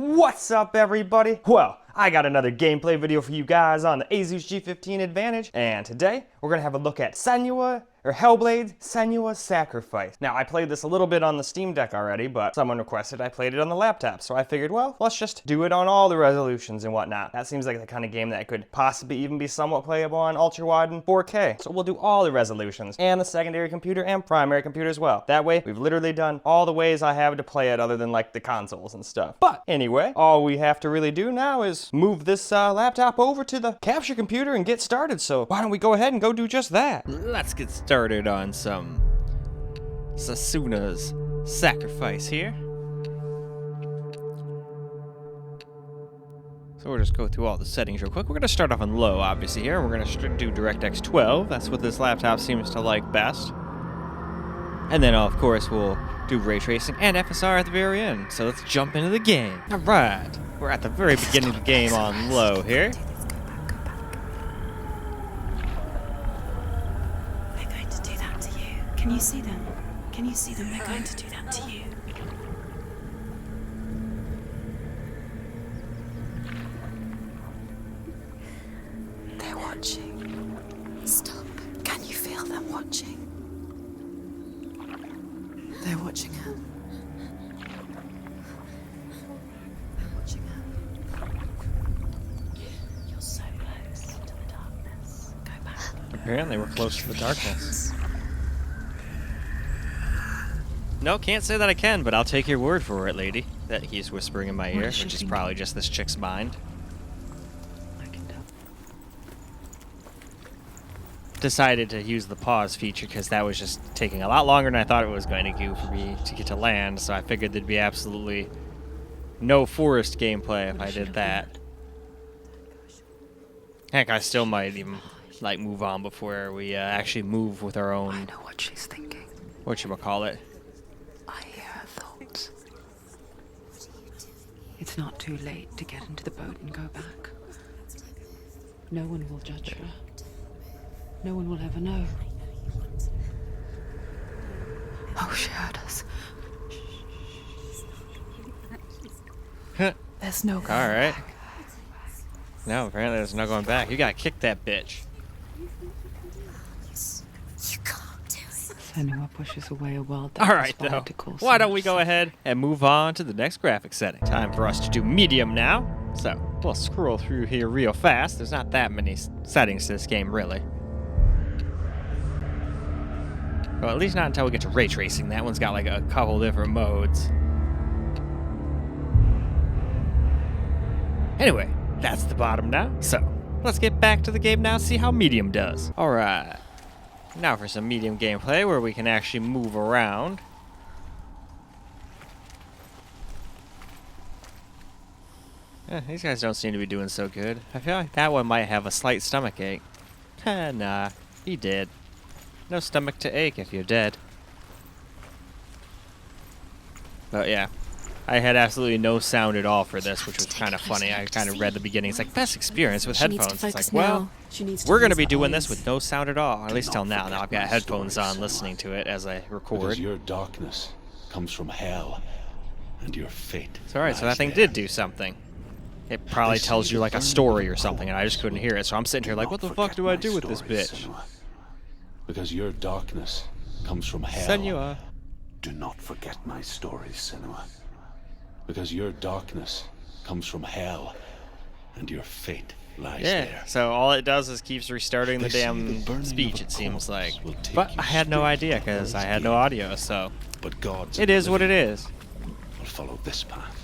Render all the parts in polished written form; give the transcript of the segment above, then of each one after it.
What's up, everybody? Well, I got another gameplay video for you guys on the Asus G15 Advantage, and today we're gonna have a look at Senua, or Hellblade Senua Sacrifice. Now, I played this a little bit on the Steam Deck already, but someone requested I played it on the laptop, so I figured, well, let's just do it on all the resolutions and whatnot. That seems like the kind of game that could possibly even be somewhat playable on ultra-wide and 4K. So we'll do all the resolutions, and the secondary computer and primary computer as well. That way, we've literally done all the ways I have to play it other than like the consoles and stuff. But anyway, all we have to really do now is move this laptop over to the capture computer and get started. So why don't we go ahead and go do just that? Let's get started on some Senua's Sacrifice here. So we'll just go through all the settings real quick. We're going to start off on low, obviously, here. We're going to do DirectX 12. That's what this laptop seems to like best. And then, of course, we'll do ray tracing and FSR at the very end. So let's jump into the game. All right. We're at the very beginning of the game on low here. Can you see them? Can you see them? They're going to do that to you. They're watching. Stop. Can you feel them watching? They're watching her. They're watching her. You're so close to the darkness. Go back. Apparently we're close to the darkness. No, can't say that I can, but I'll take your word for it, lady. That he's whispering in my ear, which is probably just this chick's mind. I can tell. Decided to use the pause feature because that was just taking a lot longer than I thought it was going to do for me to get to land, so I figured there'd be absolutely no forest gameplay if I did that. Heck, I still might even like move on before we actually move with our own. I know what she's thinking. Whatchamacallit. I hear her thoughts. It's not too late to get into the boat and go back. No one will judge her. No one will ever know. Oh, she heard us. There's no going Alright. back. No, apparently there's no going back. You gotta kick that bitch. You can't do it. Senua pushes away a world that Alright, conspired though. to call Why don't so we much go suffering. ahead and move on to the next graphic setting? Time for us to do medium now. So, we'll scroll through here real fast. There's not that many settings to this game, really. Well, at least not until we get to ray tracing. That one's got like a couple different modes. Anyway, that's the bottom now. So, let's get back to the game now, see how medium does. Alright. Now for some medium gameplay where we can actually move around. These guys don't seem to be doing so good. I feel like that one might have a slight stomach ache. Nah, he did. No stomach to ache if you're dead. But yeah, I had absolutely no sound at all for this, which was kind of funny. I kind of read the beginning. It's like, best experience with headphones. It's like, well, we're going to be doing this with no sound at all, at least till now. Now I've got headphones on listening to it as I record. Because your darkness comes from hell, and your fate. So alright, so that lies thing there. did do something. It probably tells you like a story or something, and I just couldn't hear it. So I'm sitting here like, what the fuck do I do with this bitch? Because your darkness comes from hell. Senua. Do not forget my stories, Senua. Because your darkness comes from hell, and your fate lies Yeah, there. so all it does is keeps restarting the They say the damn burning speech, of a it seems corpse like. will take But you I had no straight idea to because I hell's had no gate. audio, so But God's it is what it living is. will follow this path.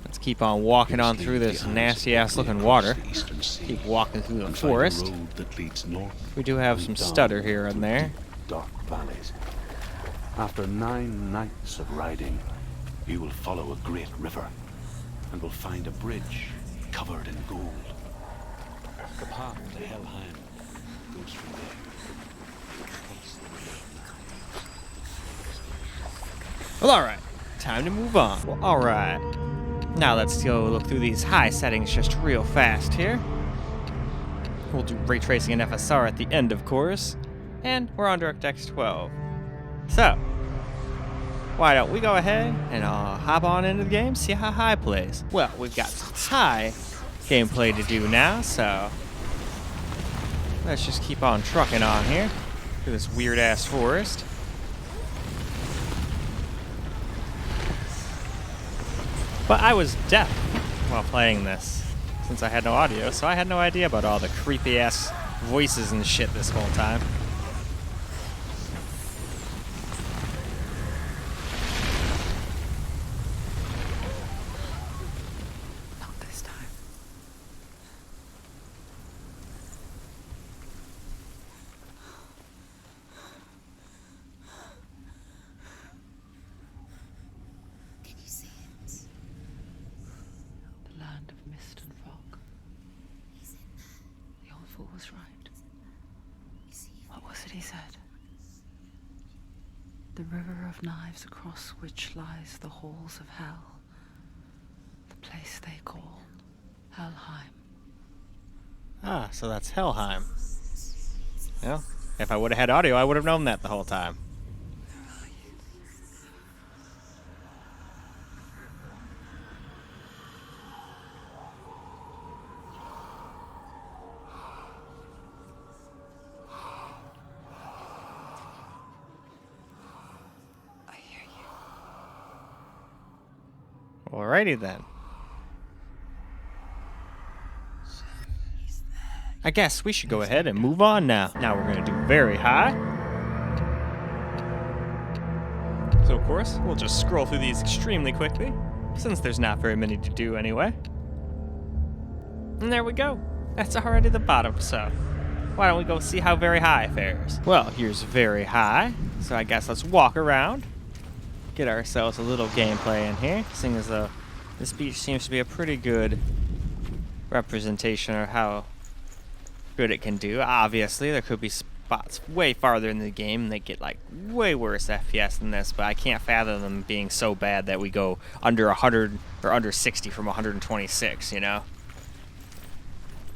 Let's keep on walking on Here's through the this eyes nasty-ass looking across water. the eastern sea, Keep walking through the and find a forest. road that leads north We do have and some down stutter here and through there. deep, dark valleys. After 9 nights of riding, you will follow a great river and will find a bridge covered in gold. The path to Helheim goes from there. Across the river. Well, alright. Time to move on. Well, alright. Now let's go look through these high settings just real fast here. We'll do ray tracing and FSR at the end, of course. And we're on DirectX 12. So, why don't we go ahead and hop on into the game, see how high plays. Well, we've got some high gameplay to do now, so let's just keep on trucking on here through this weird-ass forest. But I was deaf while playing this, since I had no audio, so I had no idea about all the creepy-ass voices and shit this whole time. Not this time. Can you see it? The land of mist and fog. He's in there. The old fool was right. You see him? What was it he said? The river of knives across which lies the halls of hell. The place they call Helheim. Ah, so that's Helheim. Well, if I would have had audio, I would have known that the whole time. I hear you. Alrighty then. I guess we should go ahead and move on now. Now we're going to do very high. So of course, we'll just scroll through these extremely quickly, since there's not very many to do anyway. And there we go. That's already the bottom, so why don't we go see how very high fares? Well, here's very high, so I guess let's walk around, get ourselves a little gameplay in here, seeing as though this beach seems to be a pretty good representation of how good it can do. Obviously, there could be spots way farther in the game that get like way worse FPS than this, but I can't fathom them being so bad that we go under 100 or under 60 from 126, you know?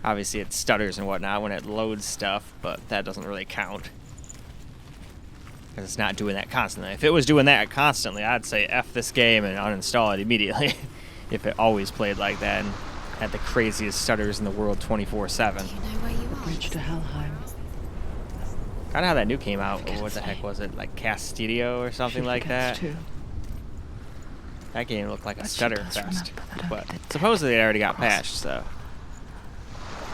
Obviously, it stutters and whatnot when it loads stuff, but that doesn't really count, because it's not doing that constantly. If it was doing that constantly, I'd say F this game and uninstall it immediately if it always played like that and had the craziest stutters in the world 24/7. Do you know where you are? Bridge to Helheim. Kind of how that new came out. What the heck was it? Like Castillo or something She like forgets that? too. That game looked like a But she stutter does fest. remember that But only the dead supposedly it already got cross it. patched, so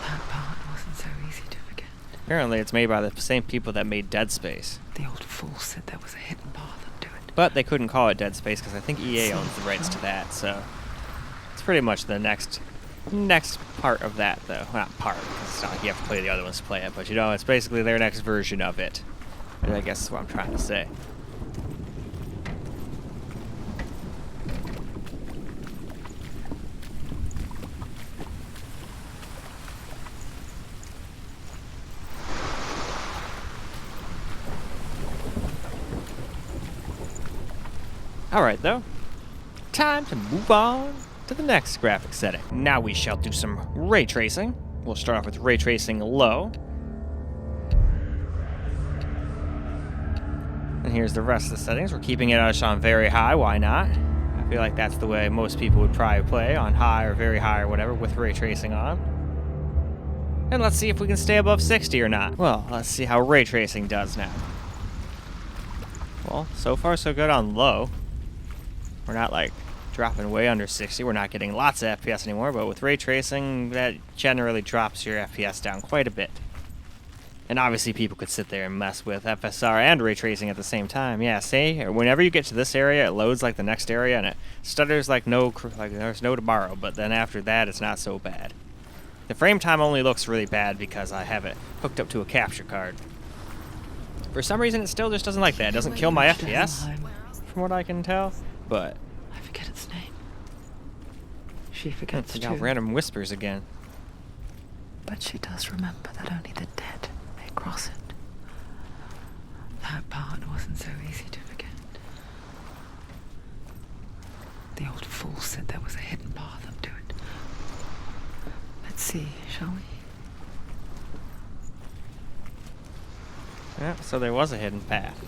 That part wasn't so easy to forget. apparently it's made by the same people that made Dead Space. The old fool said there was a hidden path up to it. But they couldn't call it Dead Space because I think EA owns the rights to that, so it's pretty much the next part of that, though. Well, not part, because it's not like you have to play the other ones to play it, but you know, it's basically their next version of it. I guess is what I'm trying to say. Alright, though. Time to move on to the next graphic setting. Now we shall do some ray tracing. We'll start off with ray tracing low. And here's the rest of the settings. We're keeping it on very high. Why not? I feel like that's the way most people would probably play, on high or very high or whatever, with ray tracing on. And let's see if we can stay above 60 or not. Well, let's see how ray tracing does now. Well, so far so good on low. We're not like dropping way under 60. We're not getting lots of FPS anymore, but with ray tracing, that generally drops your FPS down quite a bit. And obviously people could sit there and mess with FSR and ray tracing at the same time. Yeah, see, whenever you get to this area, it loads like the next area, and it stutters like there's no tomorrow, but then after that, it's not so bad. The frame time only looks really bad because I have it hooked up to a capture card. For some reason, it still just doesn't like that. It doesn't kill my Bridge to FPS, Helheim. from what I can tell, but I forget its name. She I forgets got too. random whispers again. But she does remember that only the dead may cross it. That part wasn't so easy to forget. The old fool said there was a hidden path up to it. Let's see, shall we? Yeah, so there was a hidden path.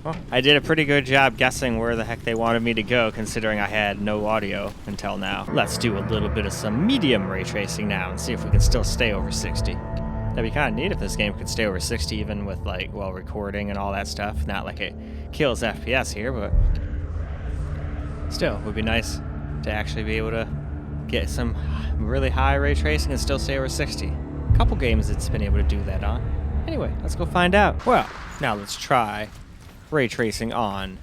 Well, I did a pretty good job guessing where the heck they wanted me to go, considering I had no audio until now. Let's do a little bit of some medium ray tracing now and see if we can still stay over 60. That'd be kind of neat if this game could stay over 60 even with, like, well, recording and all that stuff. Not like it kills FPS here, but still, it would be nice to actually be able to get some really high ray tracing and still stay over 60. A couple games it's been able to do that on. Anyway, let's go find out. Well, now let's try ray tracing on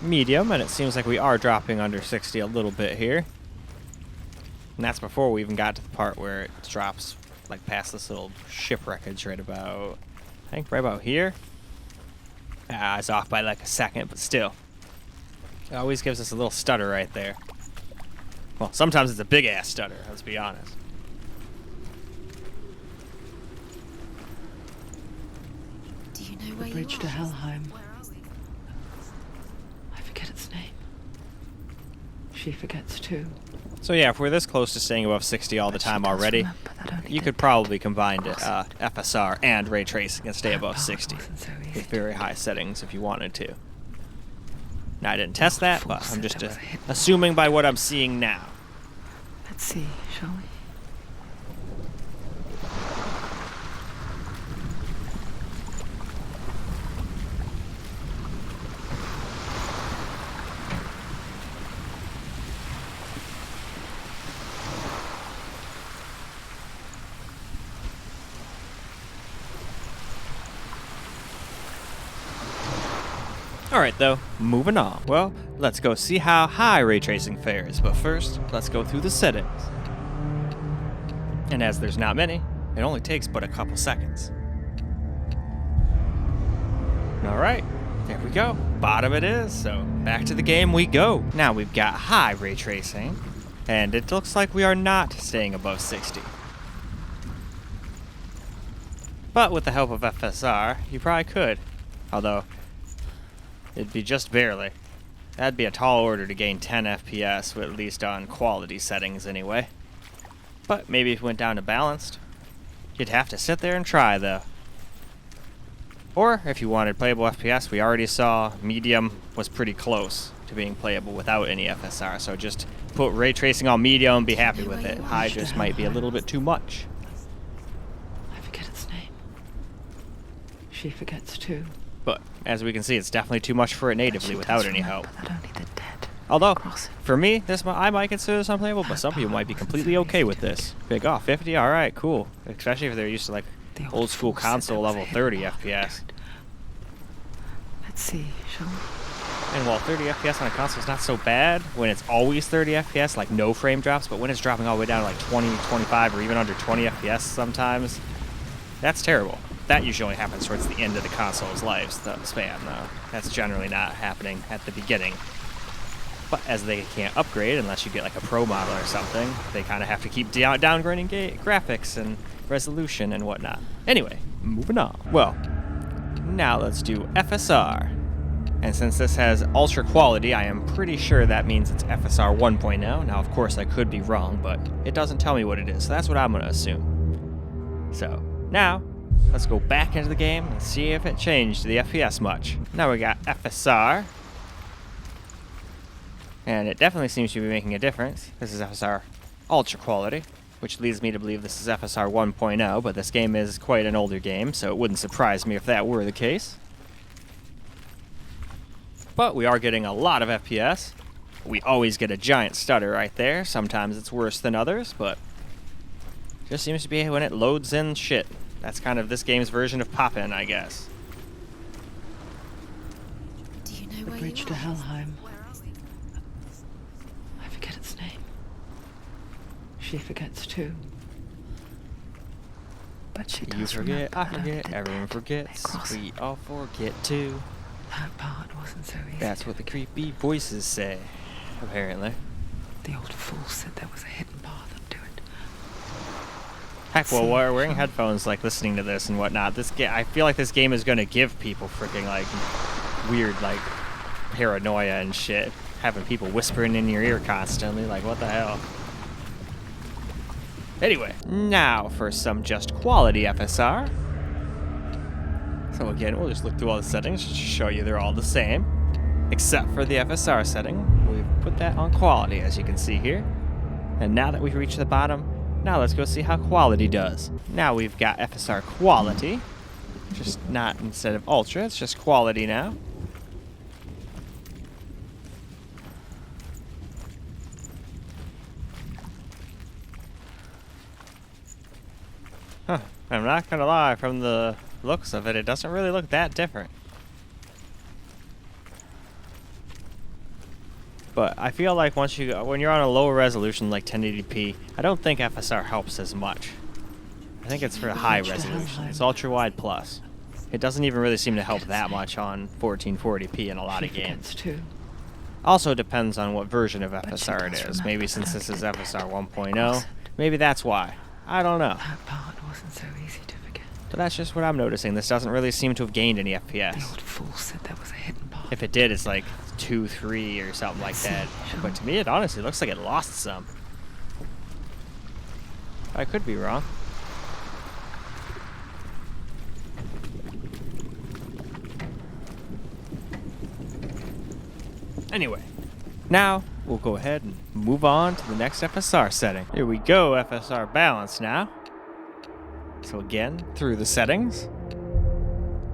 medium, and it seems like we are dropping under 60 a little bit here. And that's before we even got to the part where it drops like past this little ship wreckage right about, I think right about here. I was off by like a second, but still. It always gives us a little stutter right there. Well, sometimes it's a big ass stutter, let's be honest. Do you know where you Bridge to are? Helheim. Where are we? I forget its name. She forgets too. So yeah, if we're this close to staying above 60 all the But she time does already, remember that only you the could probably combine FSR and ray tracing and stay That above part 60 wasn't so easy with to very high settings if you wanted to. Now, I didn't test that, but Force I'm it just over hidden. assuming by what I'm seeing now. Let's see, shall we? Alright though, moving on. Well, let's go see how high ray tracing fares, but first, let's go through the settings. And as there's not many, it only takes but a couple seconds. Alright, there we go. Bottom it is, so back to the game we go. Now we've got high ray tracing, and it looks like we are not staying above 60. But with the help of FSR, you probably could. Although, it'd be just barely. That'd be a tall order to gain 10 FPS, at least on quality settings anyway. But maybe if it went down to balanced, you'd have to sit there and try though. Or if you wanted playable FPS, we already saw medium was pretty close to being playable without any FSR, so just put ray tracing on medium and be happy with it. High just might be a little bit too much. I forget its name. She forgets too. But as we can see, it's definitely too much for it natively She without does any help. remember that only the dead Although, cross it. for me, I might consider this unplayable, but some people might be completely okay with this. Big, oh, 50? Alright, cool. Especially if they're used to, like, The old school fool said console there was a level hidden 30 path FPS. buried. Let's see, shall we? And while 30 FPS on a console is not so bad, when it's always 30 FPS, like no frame drops, but when it's dropping all the way down to like 20, 25, or even under 20 FPS sometimes, that's terrible. That usually only happens towards the end of the console's lifespan, though. That's generally not happening at the beginning. But as they can't upgrade unless you get like a pro model or something, they kind of have to keep downgrading graphics and resolution and whatnot. Anyway, moving on. Well, now let's do FSR. And since this has ultra quality, I am pretty sure that means it's FSR 1.0. Now, of course, I could be wrong, but it doesn't tell me what it is, so that's what I'm going to assume. So, now, let's go back into the game and see if it changed the FPS much. Now we got FSR. And it definitely seems to be making a difference. This is FSR Ultra Quality, which leads me to believe this is FSR 1.0, but this game is quite an older game, so it wouldn't surprise me if that were the case. But we are getting a lot of FPS. We always get a giant stutter right there. Sometimes it's worse than others, but it just seems to be when it loads in shit. That's kind of this game's version of pop-in, I guess. Do you know The where bridge you to are? Helheim. Where are we? I forget its name. She forgets too. But she does You forget, remember I that only forget, the everyone dead forgets. may cross We it. all forget too. That part wasn't so easy. That's to what the forget. creepy voices say, apparently. The old fool said there was a hidden path up to it. Heck, well, See, we're wearing Sean. headphones, like listening to this and whatnot. I feel like this game is gonna give people freaking like weird like paranoia and shit, having people whispering in your ear constantly. Like, what the hell? Anyway, now for some just quality FSR. So again, we'll just look through all the settings just to show you they're all the same, except for the FSR setting. We've put that on quality, as you can see here. And now that we've reached the bottom, now let's go see how quality does. Now we've got FSR Quality, just not instead of Ultra, it's just Quality now. Huh, I'm not gonna lie, from the looks of it, it doesn't really look that different. But I feel like when you're on a lower resolution like 1080p, I don't think FSR helps as much. I think it's for high resolution. It's ultra wide plus. It doesn't even really seem to help that much on 1440p in a lot of games. Also depends on what version of FSR it is. Maybe since this is FSR 1.0, maybe that's why. I don't know. That part wasn't so easy to forget. But that's just what I'm noticing. This doesn't really seem to have gained any The FPS. old fool said there was a hidden part. If it did, it's like 2, 3 or something like that. But to me, it honestly looks like it lost some. I could be wrong. Anyway, now we'll go ahead and move on to the next FSR setting. Here we go, FSR Balanced now. So again, through the settings.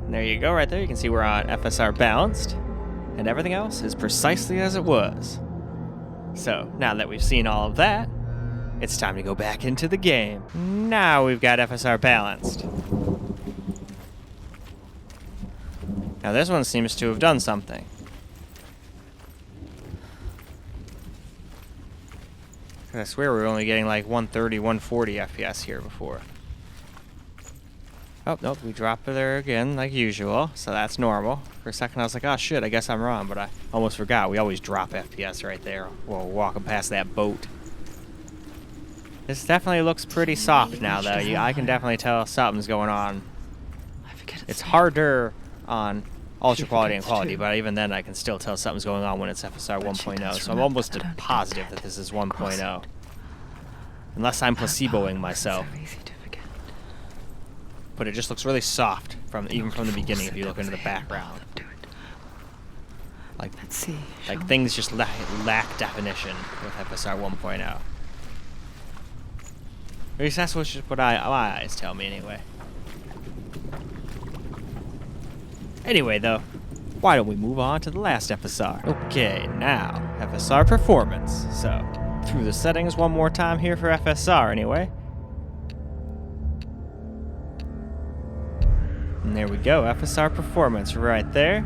And there you go, right there. You can see we're on FSR Balanced. And everything else is precisely as it was. So, now that we've seen all of that, it's time to go back into the game. Now we've got FSR Balanced. Now this one seems to have done something. I swear we were only getting like 130, 140 FPS here before. Oh, nope, we dropped it there again, like usual, so that's normal. For a second I was like, oh shit, I guess I'm wrong, but I almost forgot. We always drop FPS right there while we're walking past that boat. This definitely looks pretty soft now, though. I can definitely tell something's going on. It's harder on ultra quality and quality, but even then I can still tell something's going on when it's FSR 1.0, so I'm almost positive that this is 1.0. Unless I'm placeboing myself. But it just looks really soft, even from the beginning if you look into the background. Like things just lack definition with FSR 1.0. At least that's what my eyes tell me anyway. Anyway, though, why don't we move on to the last FSR? Okay, now, FSR Performance. So, through the settings one more time here for FSR anyway. And there we go, FSR Performance right there.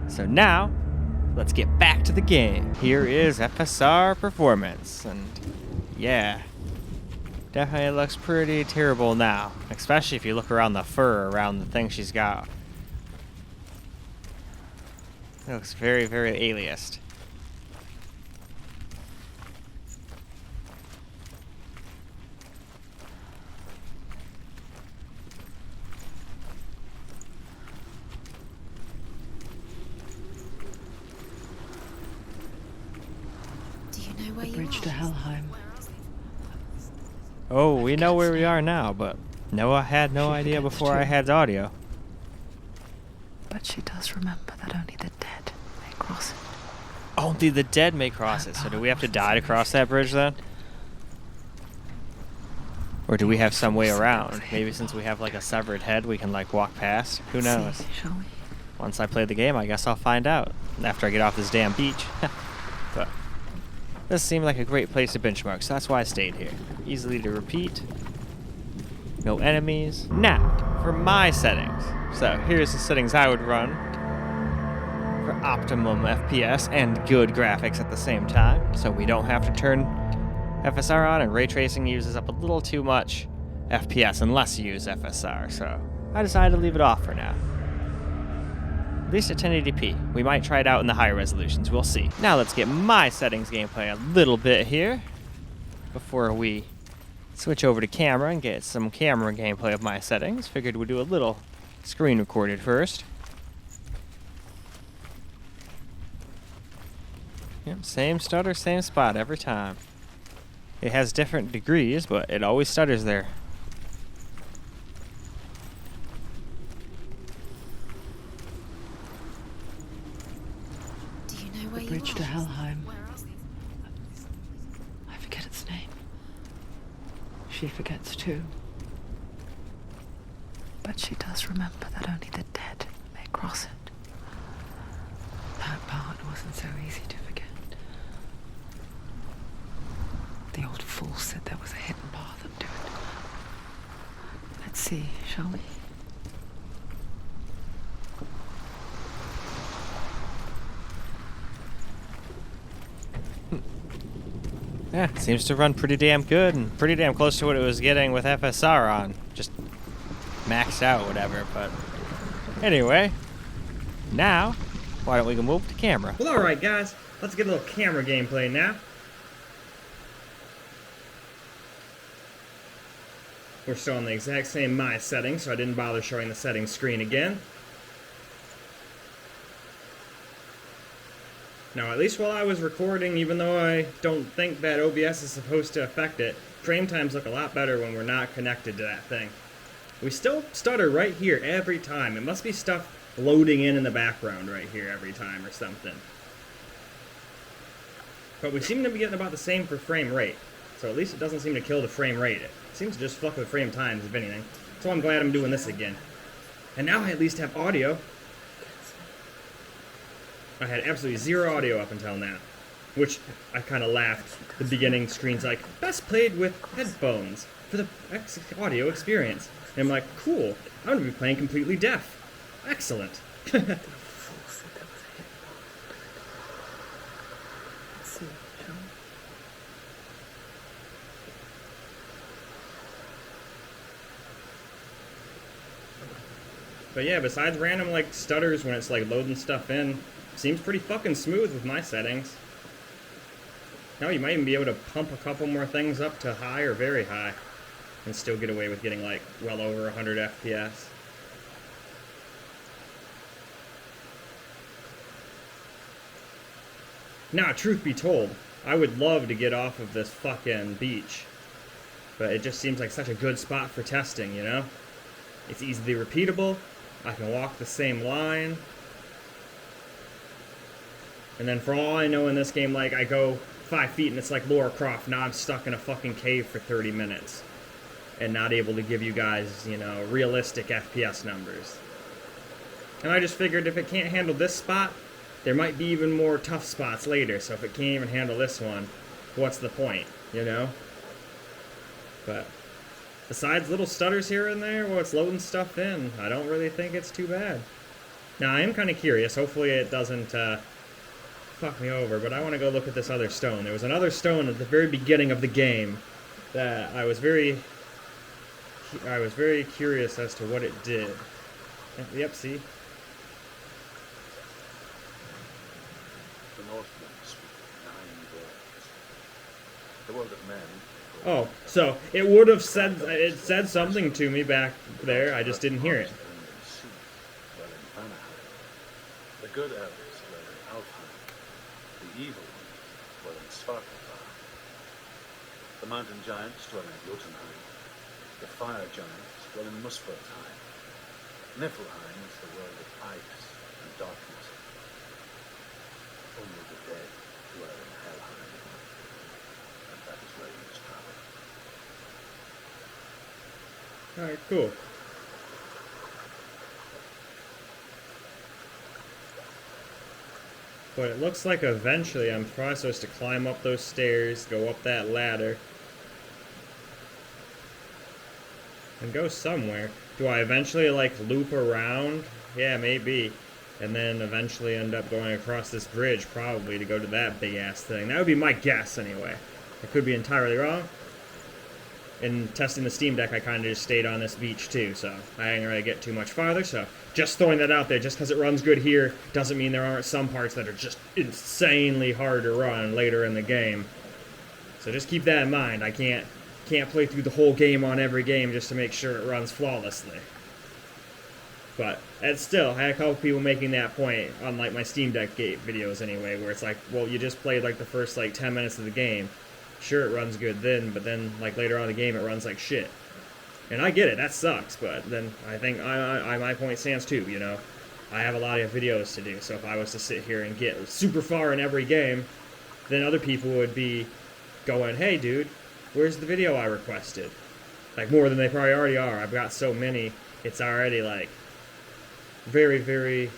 So now, let's get back to the game. Here is FSR Performance, and yeah, definitely looks pretty terrible now, especially if you look around the fur around the thing she's got. It looks very, very aliased. Do you know where The you bridge are? to Helheim. Oh, we know where we are now, but Noah had no idea before I had audio. But she does remember that only the dead may cross it. Only the dead may cross it, so do we have to die to cross that bridge then? Or do we have some way around? Maybe since we have like a severed head, we can like walk past? Who knows? See, shall we? Once I play the game, I guess I'll find out. After I get off this damn beach. But this seemed like a great place to benchmark, so that's why I stayed here. Easily to repeat. No enemies. Now, for my settings. So here's the settings I would run for optimum FPS and good graphics at the same time. So we don't have to turn FSR on, and ray tracing uses up a little too much FPS unless you use FSR. So I decided to leave it off for now. At least at 1080p. We might try it out in the higher resolutions. We'll see. Now let's get my settings gameplay a little bit here before we switch over to camera and get some camera gameplay of my settings. Figured we'd do a little screen recorded first. Yep, same stutter, same spot every time. It has different degrees, but it always stutters there. forget its name. She forgets too. But she does remember that only the dead may cross it. That part wasn't so easy to forget. The old fool said there was a hidden path up to it. Let's see, shall we? Yeah, seems to run pretty damn good and pretty damn close to what it was getting with FSR on. Just maxed out, whatever, but anyway, now, why don't we go move to camera? Well, alright guys, let's get a little camera gameplay now. We're still on the exact same My settings, so I didn't bother showing the settings screen again. Now, at least while I was recording, even though I don't think that OBS is supposed to affect it, frame times look a lot better when we're not connected to that thing. We still stutter right here every time. It must be stuff loading in the background right here every time or something. But we seem to be getting about the same for frame rate. So at least it doesn't seem to kill the frame rate. It seems to just fuck with frame times, if anything. So I'm glad I'm doing this again. And now I at least have audio. I had absolutely zero audio up until now. Which I kind of laughed. The beginning screen's like, best played with headphones for the audio experience. And I'm like, cool, I'm going to be playing completely deaf. Excellent. But yeah, besides random like stutters when it's like loading stuff in, seems pretty fucking smooth with my settings. Now you might even be able to pump a couple more things up to high or very high and still get away with getting like well over 100 FPS. Now, truth be told, I would love to get off of this fucking beach. But it just seems like such a good spot for testing, you know? It's easily repeatable. I can walk the same line. And then for all I know in this game, like, I go 5 feet and it's like Lara Croft. Now I'm stuck in a fucking cave for 30 minutes. And not able to give you guys, you know, realistic FPS numbers. And I just figured if it can't handle this spot, there might be even more tough spots later. So if it can't even handle this one, what's the point, you know? But besides little stutters here and there while it's loading stuff in, I don't really think it's too bad. Now, I am kind of curious. Hopefully it doesn't fuck me over, but I want to go look at this other stone. There was another stone at the very beginning of the game that I was very curious as to what it did. Yep, see? The Northmen speak 9 words. The world of men. Oh, so it would have said, it said something to me back there, I just didn't hear it. The good elves dwell in Alfheim. The evil ones dwell in Svartalfheim. The mountain giants dwell in Jotunheim. The fire giants dwell in Muspelheim. Niflheim is the world of ice and darkness. Only the dead dwell in Hellheim. And that is where we must travel. Alright, cool. But it looks like eventually I'm probably supposed to climb up those stairs, go up that ladder, and go somewhere. Do I eventually, like, loop around? Yeah, maybe. And then eventually end up going across this bridge, probably, to go to that big-ass thing. That would be my guess, anyway. I could be entirely wrong. In testing the Steam Deck, I kind of just stayed on this beach, too, so I didn't really get too much farther, so just throwing that out there, just because it runs good here, doesn't mean there aren't some parts that are just insanely hard to run later in the game. So just keep that in mind. I can't play through the whole game on every game just to make sure it runs flawlessly. But it's still, I had a couple people making that point on like my Steam Deck videos anyway, where it's like, well, you just played like the first like 10 minutes of the game. Sure, it runs good then, but then like later on in the game, it runs like shit. And I get it, that sucks, but then I think my point stands too, you know. I have a lot of videos to do, so if I was to sit here and get super far in every game, then other people would be going, hey dude, where's the video I requested? Like more than they probably already are. I've got so many, it's already like very, very,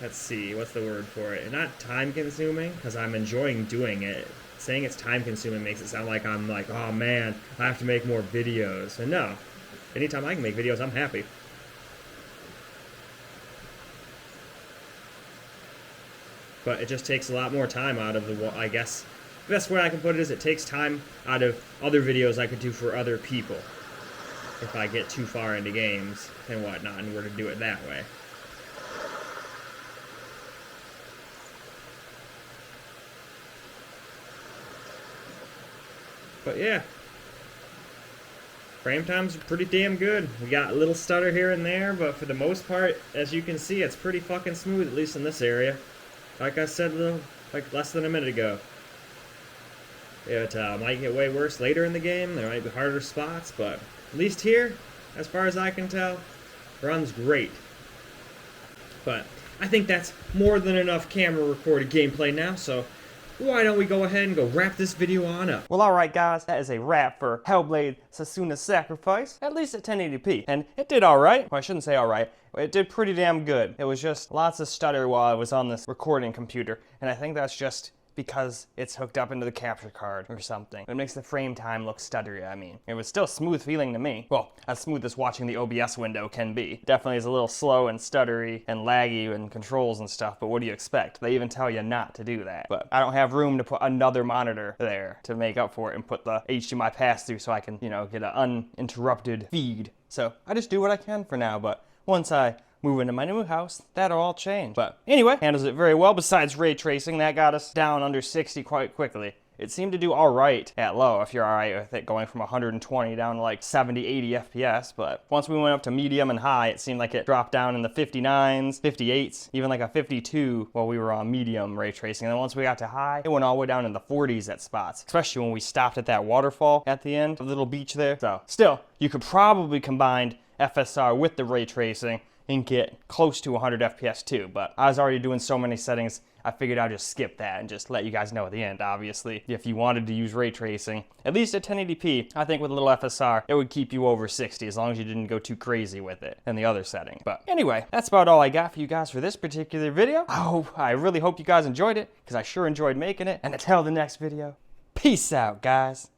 let's see, what's the word for it? Not time consuming, because I'm enjoying doing it. Saying it's time consuming makes it sound like I'm like, oh man, I have to make more videos. And no, anytime I can make videos, I'm happy. But it just takes a lot more time out of the, I guess, the best way I can put it is it takes time out of other videos I could do for other people. If I get too far into games and whatnot and were to do it that way. But yeah, frame times are pretty damn good. We got a little stutter here and there, but for the most part, as you can see, it's pretty fucking smooth, at least in this area. Like I said, like less than a minute ago. It might get way worse later in the game. There might be harder spots, but at least here, as far as I can tell, runs great. But I think that's more than enough camera recorded gameplay now, so why don't we go ahead and go wrap this video on up? Well, alright guys, that is a wrap for Hellblade Senua's Sacrifice, at least at 1080p. And it did alright. Well, I shouldn't say alright. It did pretty damn good. It was just lots of stutter while I was on this recording computer, and I think that's just because it's hooked up into the capture card or something. It makes the frame time look stuttery, I mean. It was still smooth feeling to me. Well, as smooth as watching the OBS window can be. Definitely is a little slow and stuttery and laggy and controls and stuff, but what do you expect? They even tell you not to do that. But I don't have room to put another monitor there to make up for it and put the HDMI pass-through so I can, you know, get an uninterrupted feed. So I just do what I can for now, but once I move into my new house, that'll all change. But anyway, handles it very well. Besides ray tracing, that got us down under 60 quite quickly. It seemed to do all right at low, if you're all right with it going from 120 down to like 70, 80 FPS. But once we went up to medium and high, it seemed like it dropped down in the 59s, 58s, even like a 52 while we were on medium ray tracing. And then once we got to high, it went all the way down in the 40s at spots, especially when we stopped at that waterfall at the end, the little beach there. So still, you could probably combine FSR with the ray tracing and get close to 100 FPS too, but I was already doing so many settings, I figured I'd just skip that and just let you guys know at the end, obviously. If you wanted to use ray tracing, at least at 1080p, I think with a little FSR, it would keep you over 60 as long as you didn't go too crazy with it and the other setting. But anyway, that's about all I got for you guys for this particular video. I really hope you guys enjoyed it, because I sure enjoyed making it. And until the next video, peace out, guys.